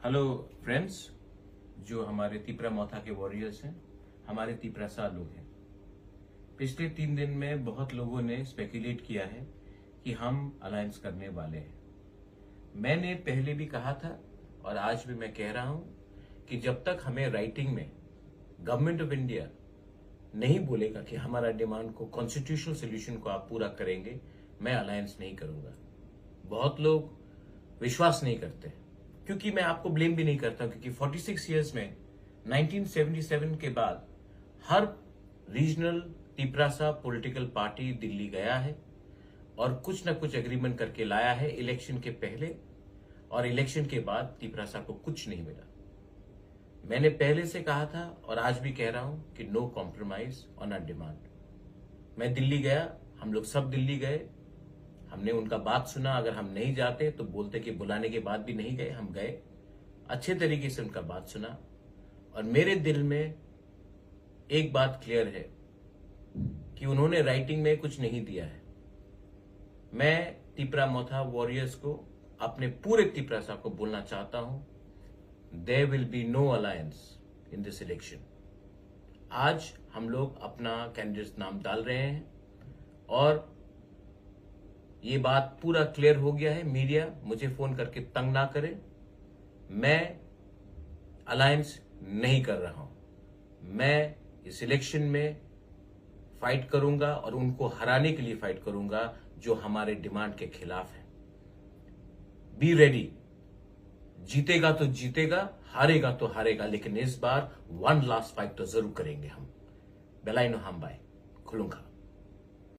Hello friends, जो हमारे तिपरा मोथा के वॉरियर्स हैं, हमारे तिपरासा लोग हैं। पिछले 3 दिन में बहुत लोगों ने स्पेकुलेट किया है कि हम अलायंस करने वाले हैं। मैंने पहले भी कहा था और आज भी मैं कह रहा हूं कि जब तक हमें राइटिंग में गवर्नमेंट ऑफ इंडिया नहीं बोलेगा कि हमारा डिमांड को, कॉन्स्टिट्यूशनल सोल्यूशन को आप पूरा करेंगे, मैं अलायंस नहीं करूंगा। बहुत लोग विश्वास नहीं करते, क्योंकि मैं आपको ब्लेम भी नहीं करता, क्योंकि 46 इयर्स में 1977 के बाद हर regional Tiprasa political party Delhi गया है और कुछ ना कुछ एग्रीमेंट करके लाया है इलेक्शन के पहले और इलेक्शन के बाद तिपरासा को कुछ नहीं मिला। मैंने पहले से कहा था और आज भी कह रहा हूं कि no compromise on our demand. मैं दिल्ली गया, हम लोग सब दिल्ली गए, हमने उनका बात सुना। अगर हम नहीं जाते तो बोलते कि बुलाने के बाद भी नहीं गए, हम गए, अच्छे तरीके से उनका बात सुना और मेरे दिल में एक बात क्लियर है कि उन्होंने राइटिंग में कुछ नहीं दिया है। मैं तिपरा मोथा वॉरियर्स को, अपने पूरे तिपरासा को बोलना चाहता हूं, there will be no alliance in this election. आज हम लोग अपना कैंडिडेट नाम डाल रहे हैं और ये बात पूरा क्लियर हो गया है। मीडिया मुझे फोन करके तंग ना करे, मैं अलायंस नहीं कर रहा हूं। मैं इस इलेक्शन में फाइट करूंगा और उनको हराने के लिए फाइट करूंगा जो हमारे डिमांड के खिलाफ है। बी रेडी, जीतेगा तो जीतेगा, हारेगा तो हारेगा, लेकिन इस बार वन लास्ट फाइट तो जरूर करेंगे हम। बेलाइनो हम बाय खुलूंगा।